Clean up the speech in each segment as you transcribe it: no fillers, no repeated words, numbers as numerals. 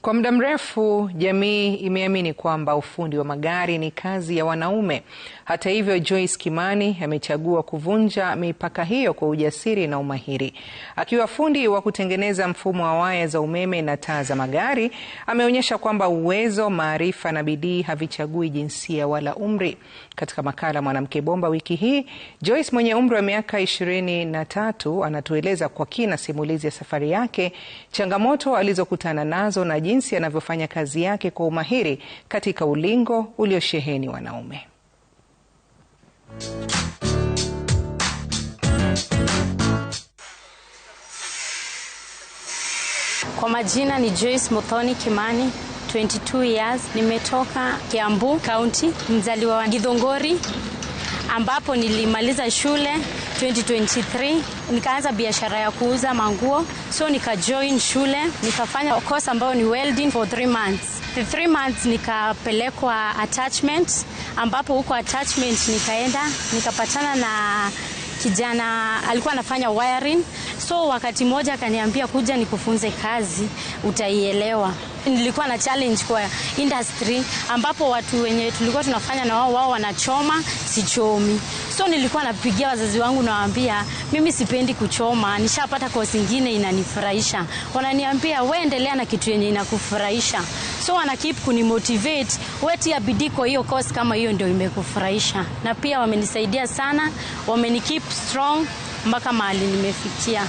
Kwa muda mrefu jamii imeamini kwamba ufundi wa magari ni kazi ya wanaume. Hata hivyo, Joyce Kimani amechagua kuvunja mipaka hiyo kwa ujasiri na umahiri. Akiwa fundi wa kutengeneza mfumo wa waya za umeme na taa za magari, ameonyesha kwamba uwezo, maarifa na bidii havichagui jinsia wala umri. Katika makala Mwanamke Bomba wiki hii, Joyce mwenye umri wa miaka 23 anatueleza kwa kina simulizi ya safari yake, changamoto alizokutana nazo na jinsi anavyofanya kazi yake kwa umahiri katika ulingo uliosheheni wanaume. Kwa majina ni Joyce Muthoni Kimani, 22 years. Nimetoka Kiambu County, mzaliwa wa Githongori, ambapo nilimaliza shule 2023. Nikaanza biashara ya kuuza manguo. So nikajoin shule, nikafanya course ambayo ni welding for 3 months. The 3 months nikapelekwa attachment, ambapo huko attachment nikapatana na kijana alikuwa anafanya wiring. So wakati moja akaniambia kuja nikufunze kazi, utaielewa. Nilikuwa na challenge kwa industry, ambapo watu wenye tulikuwa tunafanya na wao wanachoma, sichomi. So nilikuwa napigia wazazi wangu nawaambia mimi sipendi kuchoma, nishapata course nyingine inanifurahisha. Wananiambia wewe endelea na kitu yenye inakufurahisha. So wana keep kunimotivate, wewe tia bidii kwa hiyo course kama hiyo ndio imekufurahisha. Na pia wamenisaidia sana, wamenikeep strong mpaka mahali nimefikia.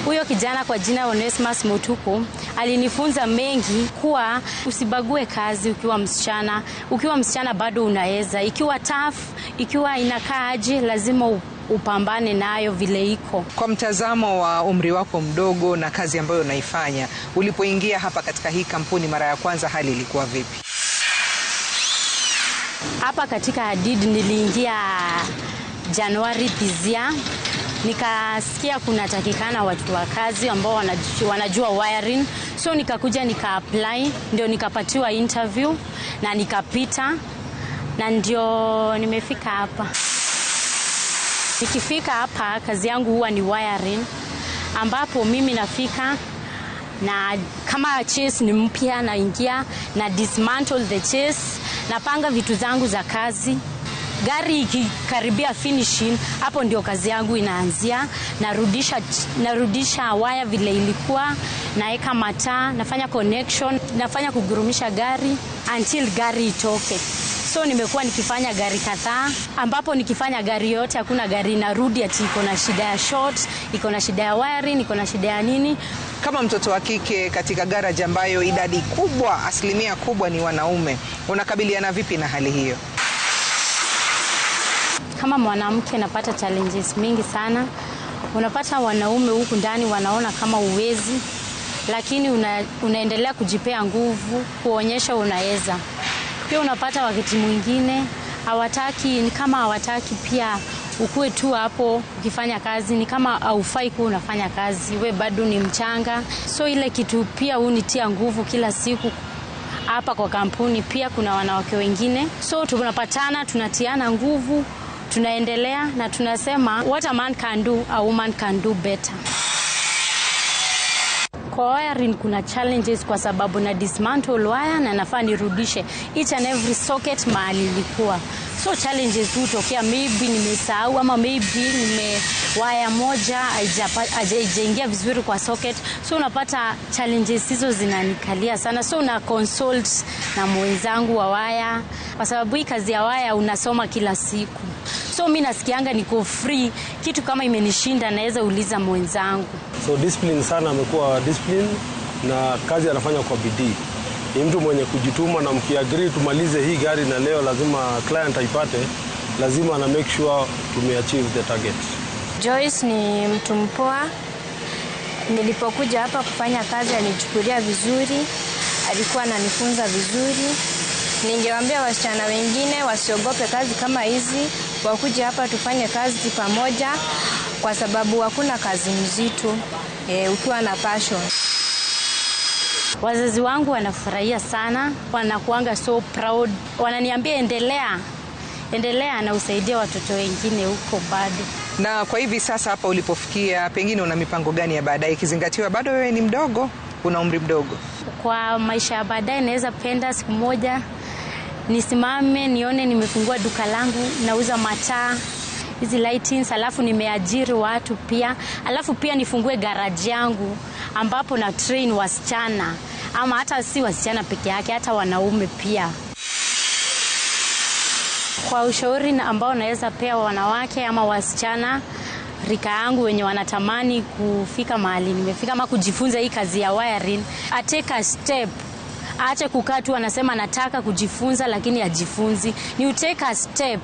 Huyo kijana kwa jina Onesmus Mutuku alinifunza mengi, kuwa usibague kazi ukiwa msichana. Ukiwa msichana bado unaweza. Ikiwa tough, ikiwa inakaa aje, lazima upambane nayo vile iko. Kwa mtazamo wa umri wako mdogo na kazi ambayo unaifanya, ulipoingia hapa katika hii kampuni mara ya kwanza, hali ilikuwa vipi? Hapa katika Hadid niliingia Januari this year. Nikasikia kunatakikana watu wa kazi ambao wanajua wiring. So nikakuja nika-apply, ndio nikapatiwa interview na nikapita, na ndio nimefika hapa. Nikifika hapa kazi yangu huwa ni wiring, ambapo mimi nafika na kama chase ni mpya naingia na dismantle the chase, napanga vitu zangu za kazi. Gari ikikaribia finishing, hapo ndio kazi yangu inaanzia. Narudisha waya vile ilikuwa, naeka mataa, nafanya connection, nafanya kugurumisha gari until gari itoke. So nimekuwa nikifanya gari kadhaa, ambapo nikifanya gari yote hakuna gari inarudi ati iko na shida ya short, iko na shida ya wiring, iko na shida ya nini. Kama mtoto wa kike katika garage ambayo idadi kubwa, asilimia kubwa ni wanaume, unakabiliana vipi na hali hiyo? Kama mwanamke napata challenges mingi sana. Unapata wanaume huku ndani wanaona kama uwezi, lakini unaendelea kujipea nguvu, kuonyesha unaweza. Pia unapata wakati mwingine ni kama hawataki pia ukue tu hapo ukifanya kazi, ni kama haufai kuwa unafanya kazi, we bado ni mchanga. So ile kitu pia unitia nguvu kila siku hapa kwa kampuni. Pia kuna wanawake wengine, so tunapatana, tunatiana nguvu, tunaendelea na tunasema what a man can do, a woman can do better. Kwa wiring kuna challenges kwa sababu na dismantle wire na nafaa nirudishe each and every socket mahali ilikuwa. So challenges hutokea, maybe nimesahau ama maybe wire moja haijaingia vizuri kwa socket. So unapata challenges hizo zinanikalia sana. So na consult na mwenzangu wa wire, kwa sababu hii kazi ya wire unasoma kila siku. So mimi nasikianga niko free, kitu kama imenishinda naweza uliza mwenzangu. So discipline sana, amekuwa discipline na kazi anafanya kwa bidii. Ni mtu mwenye kujituma, na mkiagree tumalize hii gari na leo lazima client aipate, lazima na make sure tumeachieve the target. Joyce ni mtu mpoa. Nilipokuja hapa kufanya kazi alinichukulia vizuri, alikuwa ananifunza vizuri. Ningewaambia wasichana wengine wasiogope kazi kama hizi, wakuje hapa tufanye kazi pamoja, kwa sababu hakuna kazi mzito ukiwa na passion. Wazazi wangu wanafurahia sana, wanakuanga so proud. Wananiambia endelea na usaidia watoto wengine huko bado. Na kwa hivi sasa hapa ulipofikia, pengine una mipango gani ya baadaye ikizingatiwa bado wewe ni mdogo? una umri mdogo? Kwa maisha ya baadaye naweza penda siku moja nisimame nione nimefungua duka langu, nauza mataa, hizi lightings, alafu nimeajiri watu pia, alafu pia nifungue garage yangu ambapo na train wasichana, ama hata si wasichana peke yake, hata wanaume pia. Kwa ushauri ambao naweza pea wanawake ama wasichana rika yangu wenye wanatamani kufika mahali nimefika ama kujifunza hii kazi ya wiring, take a step. Aache kukaa tu anasema nataka kujifunza lakini hajifunzi. Ni take a step,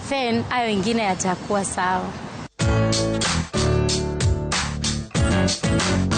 then hayo ingine yatakuwa sawa.